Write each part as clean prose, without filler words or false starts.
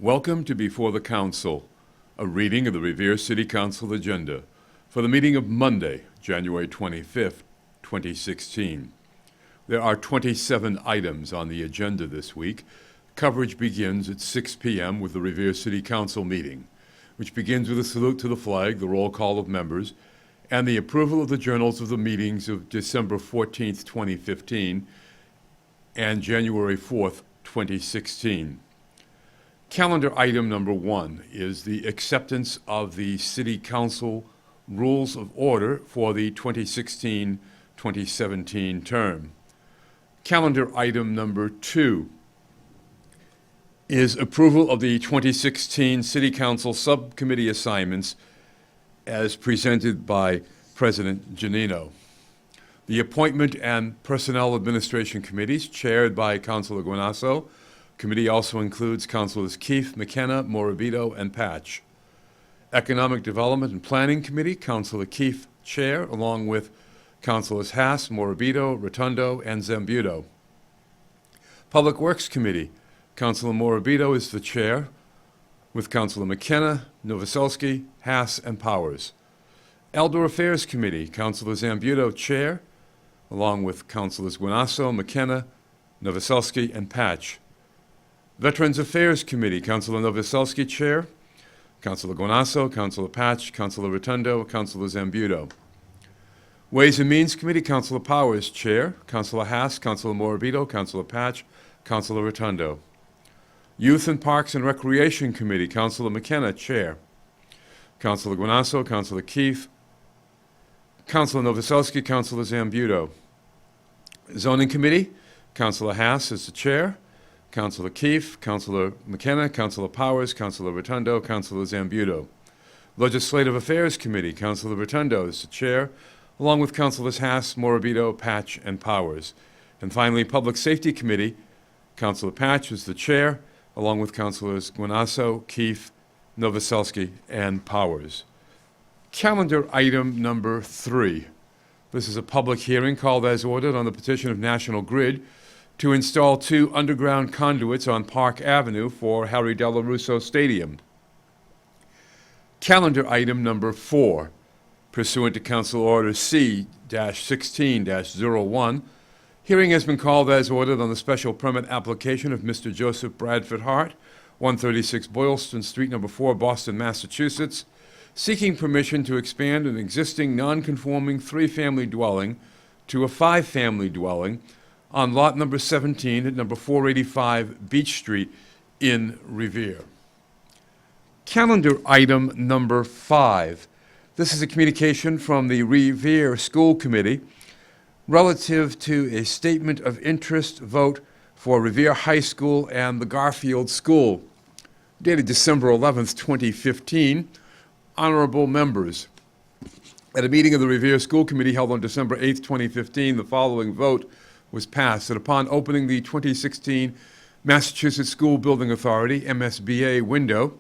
Welcome to Before the Council, a reading of the Revere City Council Agenda for the meeting of Monday, January 25th, 2016. There are 27 items on the agenda this week. Coverage begins at 6 p.m. with the Revere City Council meeting, which begins with a salute to the flag, the roll call of members, and the approval of the journals of the meetings of December 14th, 2015 and January 4th, 2016. Calendar item number 1 is the acceptance of the City Council Rules of Order for the 2016-2017 term. Calendar item number 2 is approval of the 2016 City Council subcommittee assignments as presented by President Janino. The Appointment and Personnel Administration Committees, chaired by Councilor Guanasso. Committee also includes Councilors Keefe, McKenna, Morabito, and Patch. Economic Development and Planning Committee, Councilor Keefe, chair, along with Councilors Haas, Morabito, Rotundo, and Zambuto. Public Works Committee, Councilor Morabito is the chair, with Councilor McKenna, Novoselsky, Haas, and Powers. Elder Affairs Committee, Councilor Zambuto, chair, along with Councilors Guanasso, McKenna, Novoselsky, and Patch. Veterans Affairs Committee, Councilor Novoselsky, chair, Councilor Guanasso, Councilor Patch, Councilor Rotundo, Councilor Zambuto. Ways and Means Committee, Councilor Powers, chair, Councilor Haas, Councilor Morabito, Councilor Patch, Councilor Rotundo. Youth and Parks and Recreation Committee, Councilor McKenna, chair, Councilor Guanasso, Councilor Keefe, Councilor Novoselsky, Councilor Zambuto. Zoning Committee, Councilor Haas is the chair, Councilor Keefe, Councilor McKenna, Councilor Powers, Councilor Rotundo, Councilor Zambuto. Legislative Affairs Committee, Councilor Rotundo is the chair, along with Councilors Haas, Morabito, Patch, and Powers. And finally, Public Safety Committee, Councilor Patch is the chair, along with Councilors Guanasso, Keefe, Novoselsky, and Powers. Calendar item number 3. This is a public hearing called as ordered on the petition of National Grid to install 2 underground conduits on Park Avenue for Harry Delarusso Stadium. Calendar item number 4, pursuant to Council Order C-16-01, hearing has been called as ordered on the special permit application of Mr. Joseph Bradford Hart, 136 Boylston Street, number 4, Boston, Massachusetts, seeking permission to expand an existing non-conforming 3-family dwelling to a 5-family dwelling on lot number 17 at number 485 Beach Street in Revere. Calendar item number 5. This is a communication from the Revere School Committee relative to a statement of interest vote for Revere High School and the Garfield School, dated December 11th, 2015. Honorable members, at a meeting of the Revere School Committee held on December 8th, 2015, the following vote was passed that upon opening the 2016 Massachusetts School Building Authority, MSBA, window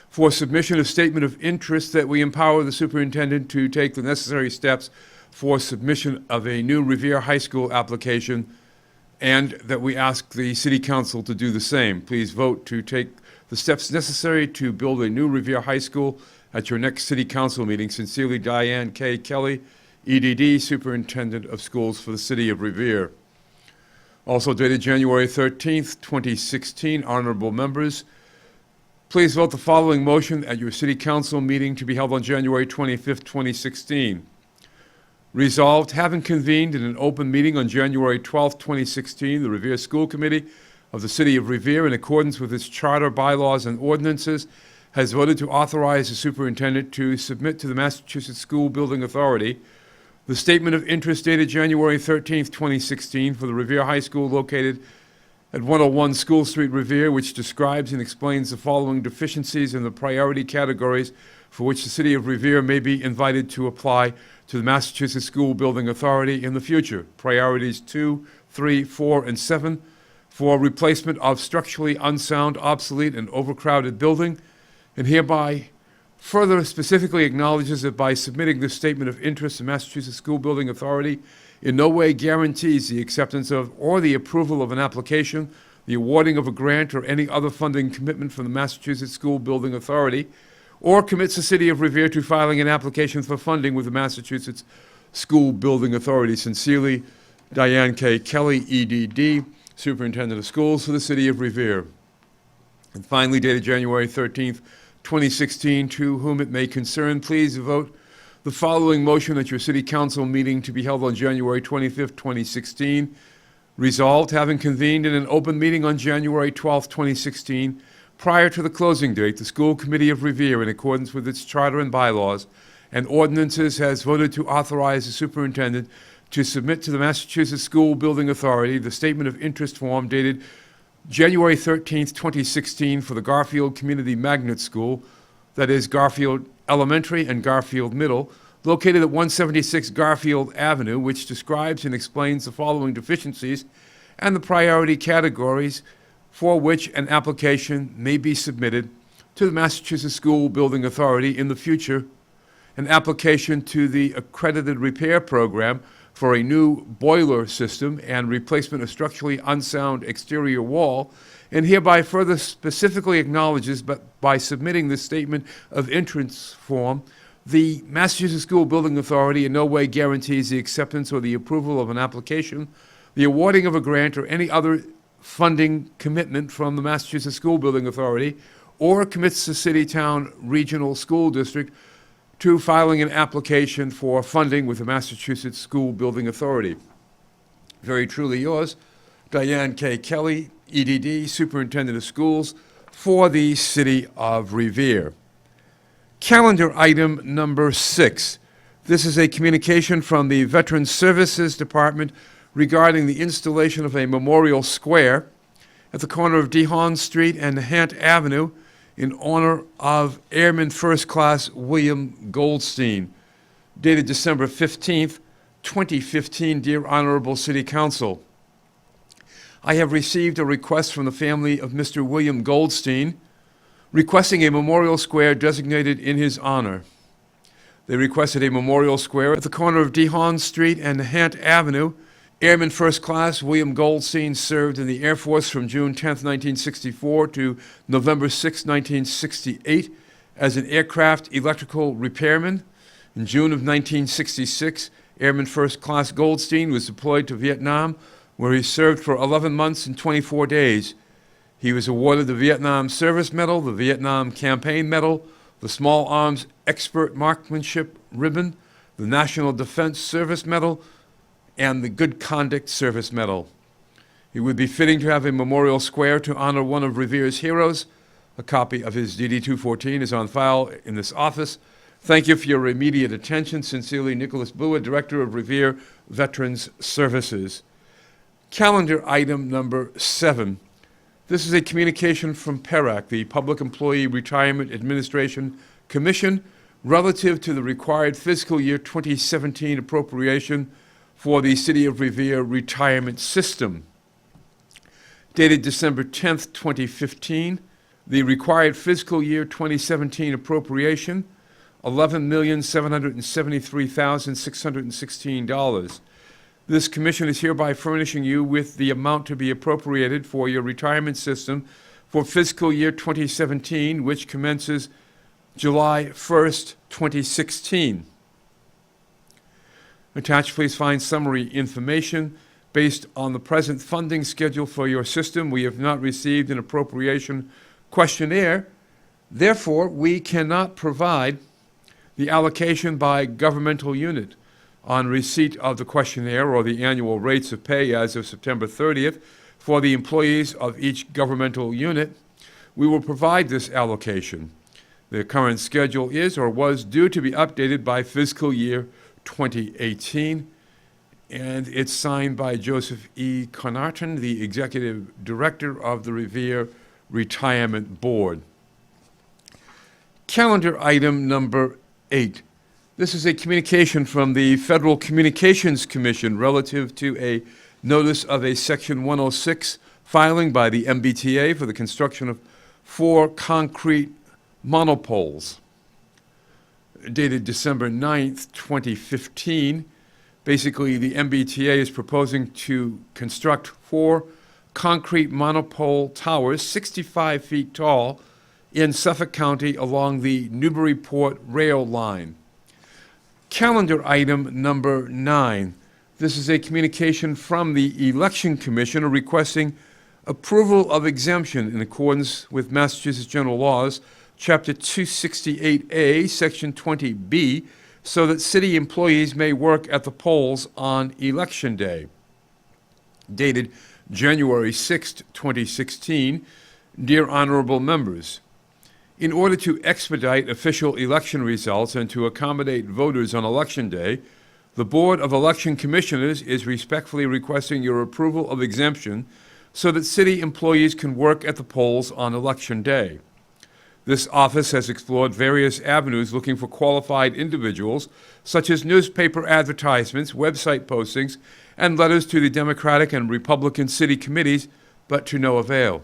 for submission of statement of interest, that we empower the superintendent to take the necessary steps for submission of a new Revere High School application, and that we ask the City Council to do the same. Please vote to take the steps necessary to build a new Revere High School at your next City Council meeting. Sincerely, Diane K. Kelly, EDD, Superintendent of Schools for the City of Revere. Also dated January 13th, 2016, honorable members, please vote the following motion at your City Council meeting to be held on January 25th, 2016. Resolved, having convened in an open meeting on January 12th, 2016, the Revere School Committee of the City of Revere, in accordance with its charter, bylaws, and ordinances, has voted to authorize the superintendent to submit to the Massachusetts School Building Authority the statement of interest dated January 13th, 2016 for the Revere High School located at 101 School Street, Revere, which describes and explains the following deficiencies in the priority categories for which the City of Revere may be invited to apply to the Massachusetts School Building Authority in the future. Priorities 2, 3, 4, and 7 for replacement of structurally unsound, obsolete, and overcrowded building, and hereby further specifically acknowledges that by submitting this statement of interest to Massachusetts School Building Authority in no way guarantees the acceptance of or the approval of an application the awarding of a grant or any other funding commitment from the Massachusetts School Building Authority, or commits the City of Revere to filing an application for funding with the Massachusetts School Building Authority. Sincerely, Diane K. Kelly, EDD, Superintendent of Schools for the City of Revere. And finally, dated January 13th, 2016, to whom it may concern, please vote the following motion at your City Council meeting to be held on January 25th, 2016. Resolved, having convened in an open meeting on January 12th, 2016, prior to the closing date, the School Committee of Revere, in accordance with its charter and bylaws and ordinances, has voted to authorize the superintendent to submit to the Massachusetts School Building Authority the statement of interest form dated January 13th, 2016 for the Garfield Community Magnet School, that is Garfield Elementary and Garfield Middle, located at 176 Garfield Avenue, which describes and explains the following deficiencies and the priority categories for which an application may be submitted to the Massachusetts School Building Authority in the future. An application to the accredited repair program for a new boiler system and replacement of structurally unsound exterior wall, and hereby further specifically acknowledges, but by submitting this statement of interest form, the Massachusetts School Building Authority in no way guarantees the acceptance or the approval of an application, the awarding of a grant, or any other funding commitment from the Massachusetts School Building Authority, or commits the city, town, regional school district to filing an application for funding with the Massachusetts School Building Authority. Very truly yours, Diane K. Kelly, EDD, Superintendent of Schools for the City of Revere. Calendar item number 6. This is a communication from the Veterans Services Department regarding the installation of a memorial square at the corner of DeHaan Street and Hant Avenue in honor of Airman First Class William Goldstein, dated December 15th, 2015. Dear Honorable City Council, I have received a request from the family of Mr. William Goldstein requesting a memorial square designated in his honor. They requested a memorial square at the corner of DeHaan Street and Hant Avenue. Airman First Class William Goldstein served in the Air Force from June 10, 1964 to November 6, 1968 as an aircraft electrical repairman. In June of 1966, Airman First Class Goldstein was deployed to Vietnam, where he served for 11 months and 24 days. He was awarded the Vietnam Service Medal, the Vietnam Campaign Medal, the Small Arms Expert Marksmanship Ribbon, the National Defense Service Medal, and the Good Conduct Service Medal. It would be fitting to have a memorial square to honor one of Revere's heroes. A copy of his DD-214 is on file in this office. Thank you for your immediate attention. Sincerely, Nicholas Brewer, Director of Revere Veterans Services. Calendar item number 7. This is a communication from PERAC, the Public Employee Retirement Administration Commission, relative to the required fiscal year 2017 appropriation for the City of Revere retirement system. Dated December 10th, 2015, the required fiscal year 2017 appropriation, $11,773,616. This commission is hereby furnishing you with the amount to be appropriated for your retirement system for fiscal year 2017, which commences July 1st, 2016. Attached, please find summary information. Based on the present funding schedule for your system, we have not received an appropriation questionnaire. Therefore, we cannot provide the allocation by governmental unit. On receipt of the questionnaire or the annual rates of pay as of September 30th for the employees of each governmental unit, we will provide this allocation. The current schedule is or was due to be updated by fiscal year 2018, and it's signed by Joseph E. Conarton, the Executive Director of the Revere Retirement Board. Calendar item number 8. This is a communication from the Federal Communications Commission relative to a notice of a Section 106 filing by the MBTA for the construction of 4 concrete monopoles. Dated December 9th, 2015. Basically, the MBTA is proposing to construct 4 concrete monopole towers 65 feet tall in Suffolk County along the Newburyport rail line. Calendar item number 9. This is a communication from the Election Commissioner requesting approval of exemption in accordance with Massachusetts General Laws, Chapter 268A, Section 20B, so that city employees may work at the polls on Election Day. Dated January 6, 2016, Dear Honorable Members, in order to expedite official election results and to accommodate voters on Election Day, the Board of Election Commissioners is respectfully requesting your approval of exemption so that city employees can work at the polls on Election Day. This office has explored various avenues looking for qualified individuals, such as newspaper advertisements, website postings, and letters to the Democratic and Republican city committees, but to no avail.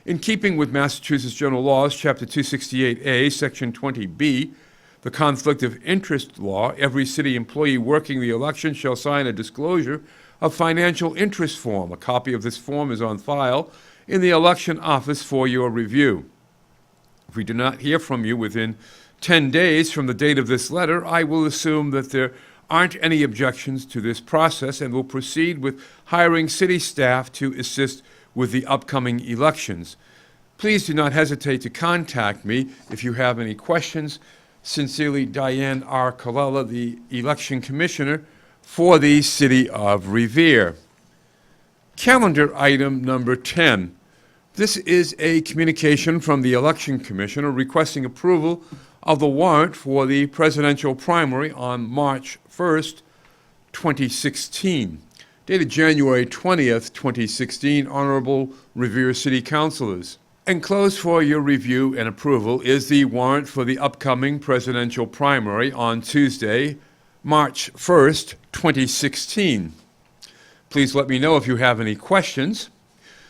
In keeping with Massachusetts General Laws, Chapter 268A, Section 20B, the Conflict of Interest Law, every city employee working the election shall sign a disclosure of financial interest form. A copy of this form is on file in the election office for your review. If we do not hear from you within 10 days from the date of this letter, I will assume that there aren't any objections to this process and will proceed with hiring city staff to assist with the upcoming elections. Please do not hesitate to contact me if you have any questions. Sincerely, Diane R. Colella, the Election Commissioner for the City of Revere. Calendar item number 10. This is a communication from the Election Commissioner requesting approval of the warrant for the presidential primary on March 1st, 2016. Dated January 20th, 2016, Honorable Revere City Councilors. Enclosed for your review and approval is the warrant for the upcoming presidential primary on Tuesday, March 1st, 2016. Please let me know if you have any questions.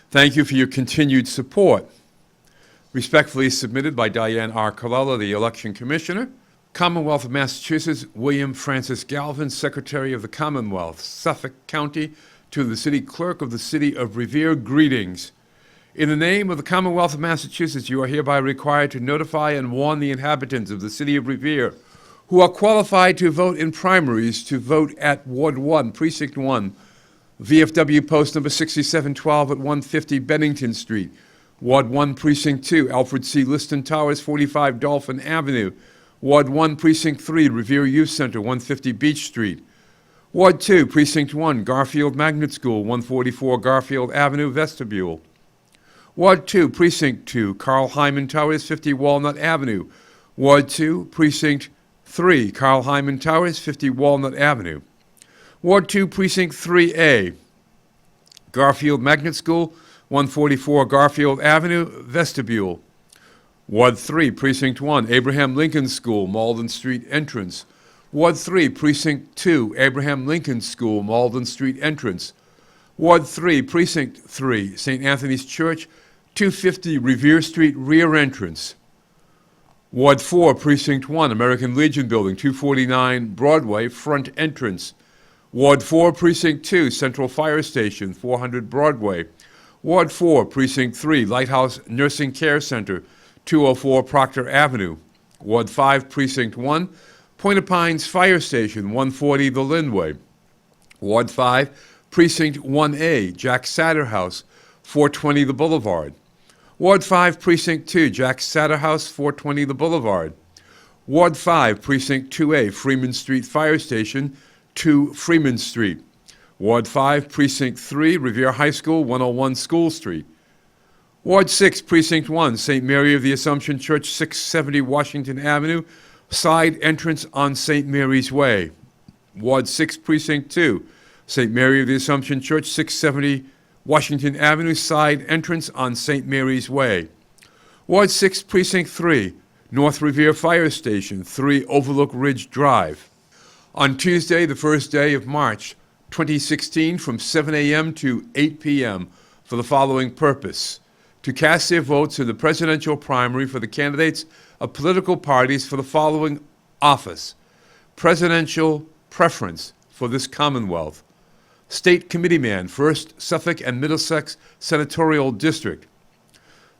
Thank you for your continued support. Respectfully submitted by Diane R. Colella, the Election Commissioner. Commonwealth of Massachusetts, William Francis Galvin, Secretary of the Commonwealth, Suffolk County, to the City Clerk of the City of Revere, greetings. In the name of the Commonwealth of Massachusetts, you are hereby required to notify and warn the inhabitants of the City of Revere who are qualified to vote in primaries to vote at Ward 1, Precinct 1, VFW Post number 6712 at 150 Bennington Street, Ward 1, Precinct 2, Alfred C. Liston Towers, 45 Dolphin Avenue, Ward 1, Precinct 3, Revere Youth Center, 150 Beach Street, Ward 2, Precinct 1, Garfield Magnet School, 144 Garfield Avenue, Vestibule, Ward 2, Precinct 2, Carl Hyman Towers, 50 Walnut Avenue, Ward 2, Precinct 3, Carl Hyman Towers, 50 Walnut Avenue, Ward 2, Precinct 3A, Garfield Magnet School, 144 Garfield Avenue, Vestibule, Ward 3, Precinct 1, Abraham Lincoln School, Malden Street Entrance, Ward 3, Precinct 2, Abraham Lincoln School, Malden Street Entrance, Ward 3, Precinct 3, St. Anthony's Church, 250 Revere Street, Rear Entrance, Ward 4, Precinct 1, American Legion Building, 249 Broadway, Front Entrance, Ward 4, Precinct 2, Central Fire Station, 400 Broadway, Ward 4, Precinct 3, Lighthouse Nursing Care Center, 204 Proctor Avenue, Ward 5, Precinct 1, Point of Pines Fire Station, 140 The Lindway, Ward 5, Precinct 1A, Jack Satter House, 420 The Boulevard, Ward 5, Precinct 2, Jack Satter House, 420 The Boulevard, Ward 5, Precinct 2A, Freeman Street Fire Station, 2 Freeman Street, Ward 5, Precinct 3, Revere High School, 101 School Street, Ward 6, Precinct 1, St. Mary of the Assumption Church, 670 Washington Avenue, side entrance on St. Mary's Way. Ward 6, Precinct 2, St. Mary of the Assumption Church, 670 Washington Avenue, side entrance on St. Mary's Way. Ward 6, Precinct 3, North Revere Fire Station, 3 Overlook Ridge Drive. On Tuesday, the first day of March, 2016, from 7 a.m. to 8 p.m. for the following purpose: to cast their votes in the presidential primary for the candidates of political parties for the following office: presidential preference for this Commonwealth, State Committeeman, 1st Suffolk and Middlesex Senatorial District.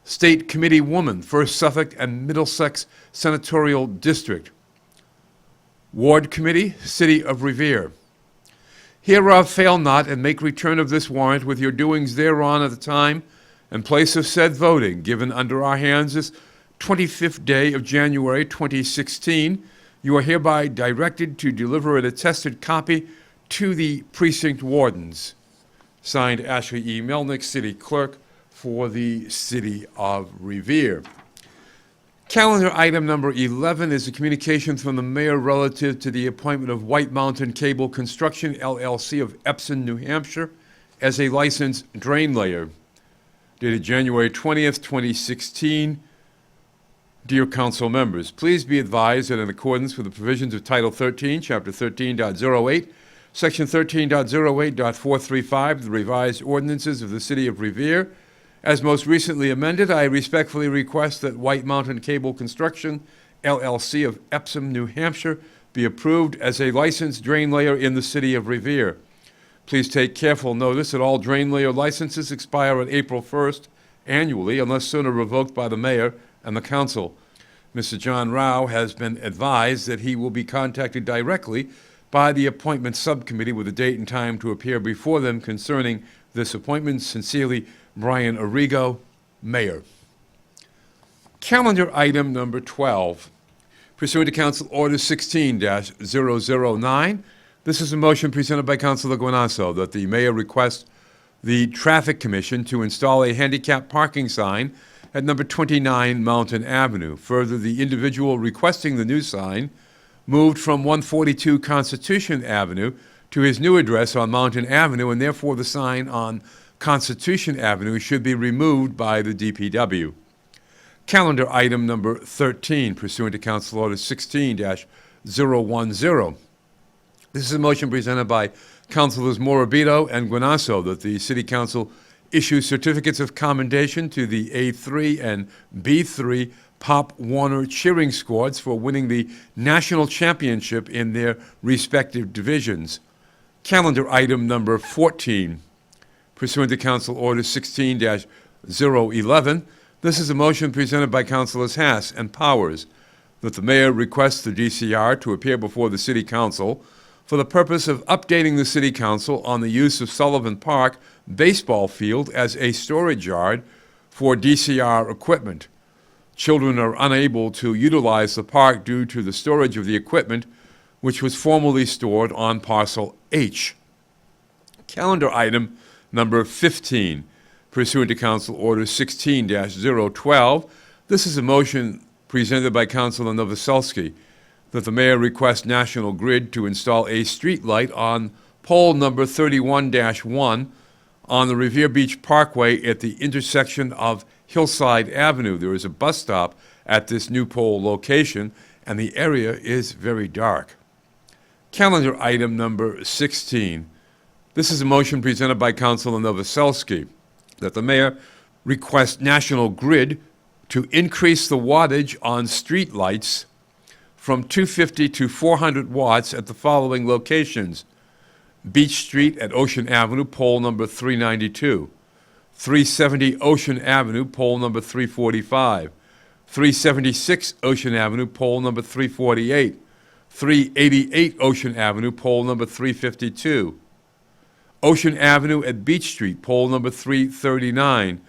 State Committee Woman, 1st Suffolk and Middlesex Senatorial District. Ward Committee, City of Revere. Hereof fail not, and make return of this warrant with your doings thereon at the time and place of said voting, given under our hands this 25th day of January 2016. You are hereby directed to deliver an attested copy to the precinct wardens. Signed, Ashley E. Melnick, City Clerk for the City of Revere. Calendar item number 11 is a communication from the mayor relative to the appointment of White Mountain Cable Construction, LLC of Epsom, New Hampshire, as a licensed drain layer. Dated January 20th, 2016. Dear council members, please be advised that in accordance with the provisions of Title 13, Chapter 13.08, Section 13.08.435 of the revised ordinances of the City of Revere, as most recently amended, I respectfully request that White Mountain Cable Construction, LLC of Epsom, New Hampshire, be approved as a licensed drain layer in the City of Revere. Please take careful notice that all drain layer licenses expire on April 1st annually, unless sooner revoked by the mayor and the council. Mr. John Rao has been advised that he will be contacted directly by the appointment subcommittee with a date and time to appear before them concerning this appointment. Sincerely, Brian Arrigo, Mayor. Calendar item number 12. Pursuant to Council Order 16-009, this is a motion presented by Councilor Guanasso that the mayor request the Traffic Commission to install a handicap parking sign at number 29 Mountain Avenue. Further, the individual requesting the new sign moved from 142 Constitution Avenue to his new address on Mountain Avenue, and therefore the sign on Constitution Avenue should be removed by the DPW. Calendar item number 13, pursuant to Council Order 16-010. This is a motion presented by Councilors Morabito and Guanasso that the City Council issue certificates of commendation to the A3 and B3 Pop Warner cheering squads for winning the national championship in their respective divisions. Calendar item number 14. Pursuant to Council Order 16-011, this is a motion presented by Councilors Haas and Powers that the mayor requests the DCR to appear before the City Council for the purpose of updating the City Council on the use of Sullivan Park baseball field as a storage yard for DCR equipment. Children are unable to utilize the park due to the storage of the equipment, which was formerly stored on Parcel H. Calendar item number 15, pursuant to Council Order 16-012. This is a motion presented by Councilor Novoselsky that the mayor request National Grid to install a street light on pole number 31-1 on the Revere Beach Parkway at the intersection of Hillside Avenue. There is a bus stop at this new pole location, and the area is very dark. Calendar item number 16. This is a motion presented by Councilor Novoselsky that the mayor request National Grid to increase the wattage on street lights from 250 to 400 watts at the following locations: Beach Street at Ocean Avenue, pole number 392, 370 Ocean Avenue, pole number 345, 376 Ocean Avenue, pole number 348, 388 Ocean Avenue, pole number 352, Ocean Avenue at Beach Street, pole number 339,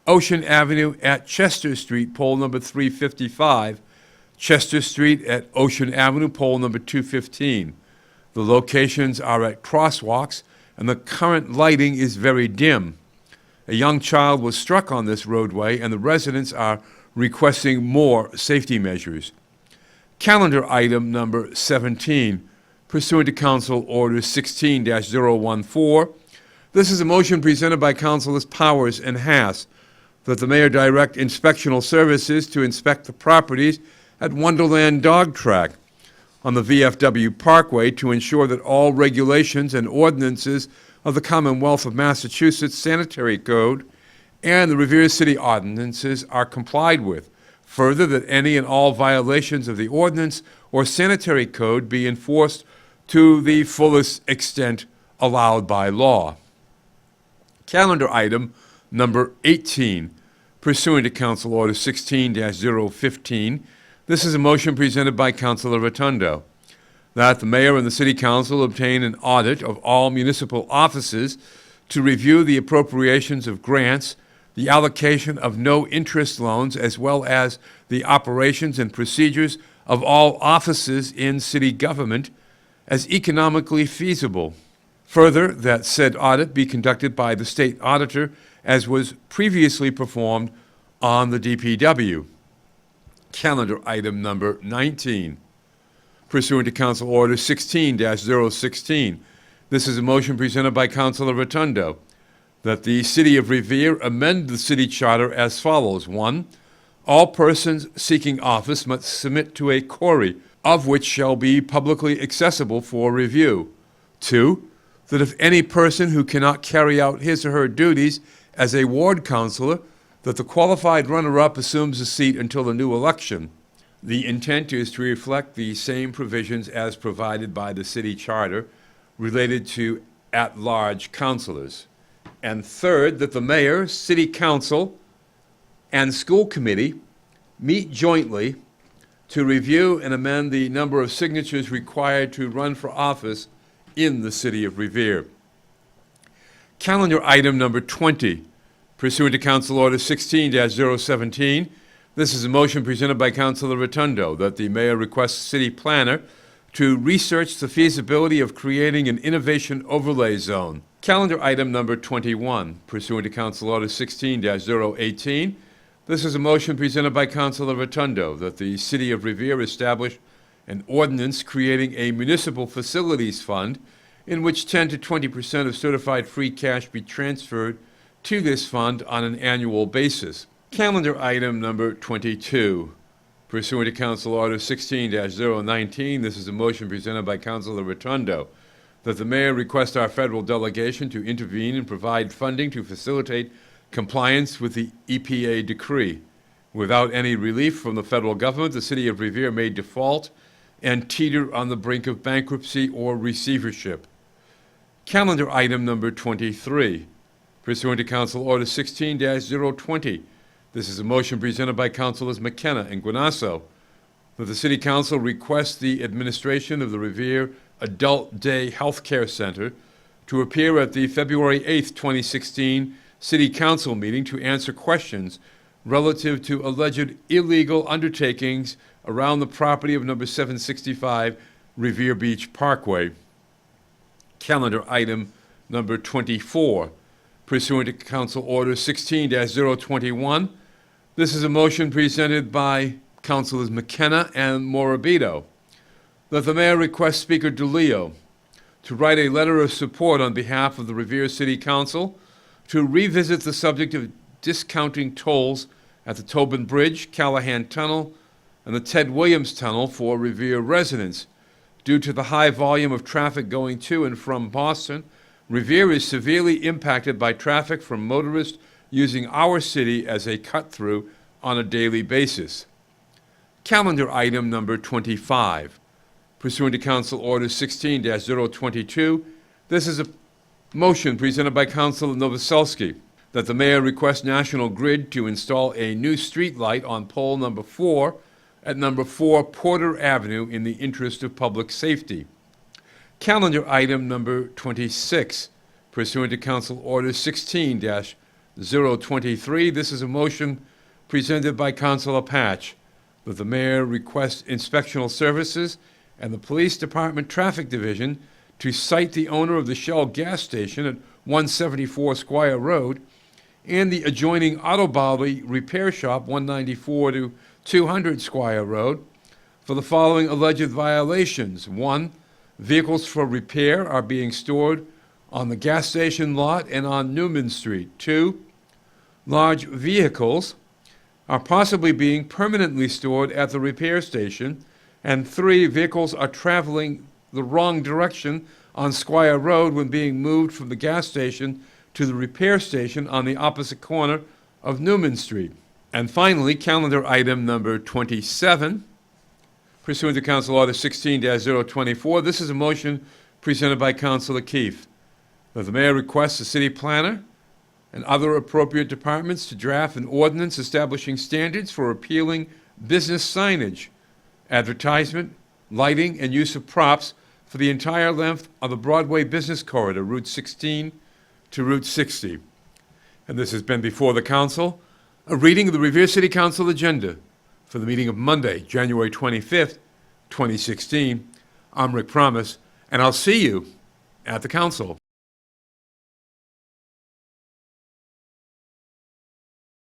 Ocean Avenue at Chester Street, pole number 355, Chester Street at Ocean Avenue, pole number 215. The locations are at crosswalks, and the current lighting is very dim. A young child was struck on this roadway, and the residents are requesting more safety measures. Calendar item number 17, pursuant to Council Order 16-014. This is a motion presented by Councilors Powers and Haas that the mayor direct inspectional services to inspect the properties at Wonderland Dog Track on the VFW Parkway to ensure that all regulations and ordinances of the Commonwealth of Massachusetts Sanitary Code and the Revere City ordinances are complied with. Further, that any and all violations of the ordinance or sanitary code be enforced to the fullest extent allowed by law. Calendar item number 18, pursuant to Council Order 16-015. This is a motion presented by Councilor Rotundo that the mayor and the city council obtain an audit of all municipal offices to review the appropriations of grants, the allocation of no-interest loans, as well as the operations and procedures of all offices in city government as economically feasible. Further, that said audit be conducted by the state auditor as was previously performed on the DPW. Calendar item number 19, pursuant to Council Order 16-016. This is a motion presented by Councilor Rotundo that the City of Revere amend the city charter as follows. 1. All persons seeking office must submit to a query, of which shall be publicly accessible for review. 2. That if any person who cannot carry out his or her duties as a ward councilor, that the qualified runner-up assumes a seat until the new election. The intent is to reflect the same provisions as provided by the city charter related to at-large councilors. And third, that the mayor, city council, and school committee meet jointly to review and amend the number of signatures required to run for office in the city of Revere. Calendar item number 20, pursuant to Council Order 16-017. This is a motion presented by Councilor Rotundo that the mayor requests the city planner to research the feasibility of creating an innovation overlay zone. Calendar item number 21, pursuant to Council Order 16-018. This is a motion presented by Councilor Rotundo that the city of Revere establish an ordinance creating a municipal facilities fund in which 10 to 20% of certified free cash be transferred to this fund on an annual basis. Calendar item number 22, pursuant to Council Order 16-019. This is a motion presented by Councilor Rotundo that the mayor request our federal delegation to intervene and provide funding to facilitate compliance with the EPA decree. Without any relief from the federal government, the city of Revere may default and teeter on the brink of bankruptcy or receivership. Calendar item number 23, pursuant to Council Order 16-020. This is a motion presented by Councilors McKenna and Guanasso that the City Council request the administration of the Revere Adult Day Health Care Center to appear at the February 8, 2016 City Council meeting to answer questions relative to alleged illegal undertakings around the property of number 765 Revere Beach Parkway. Calendar item number 24, pursuant to Council Order 16-021. This is a motion presented by Councilors McKenna and Morabito that the mayor request Speaker DeLeo to write a letter of support on behalf of the Revere City Council to revisit the subject of discounting tolls at the Tobin Bridge, Callahan Tunnel, and the Ted Williams Tunnel for Revere residents. Due to the high volume of traffic going to and from Boston, Revere is severely impacted by traffic from motorists using our city as a cut-through on a daily basis. Calendar item number 25, pursuant to Council Order 16-022. This is a motion presented by Councilor Novoselsky that the mayor request National Grid to install a new street light on pole number 4 at number 4 Porter Avenue in the interest of public safety. Calendar item number 26, pursuant to Council Order 16-023. This is a motion presented by Councilor Patch that the mayor request inspectional services and the Police Department Traffic Division to cite the owner of the Shell gas station at 174 Squire Road and the adjoining auto body repair shop 194 to 200 Squire Road for the following alleged violations. 1. Vehicles for repair are being stored on the gas station lot and on Newman Street. 2. Large vehicles are possibly being permanently stored at the repair station. And 3. Vehicles are traveling the wrong direction on Squire Road when being moved from the gas station to the repair station on the opposite corner of Newman Street. And finally, calendar item number 27, pursuant to Council Order 16-024. This is a motion presented by Councilor Keefe that the mayor requests the city planner and other appropriate departments to draft an ordinance establishing standards for repealing business signage, advertisement, lighting, and use of props for the entire length of the Broadway business corridor, Route 16 to Route 60. And this has been before the council, a reading of the Revere City Council Agenda for the meeting of Monday, January 25th, 2016. I'm Rick Promise, and I'll see you at the council.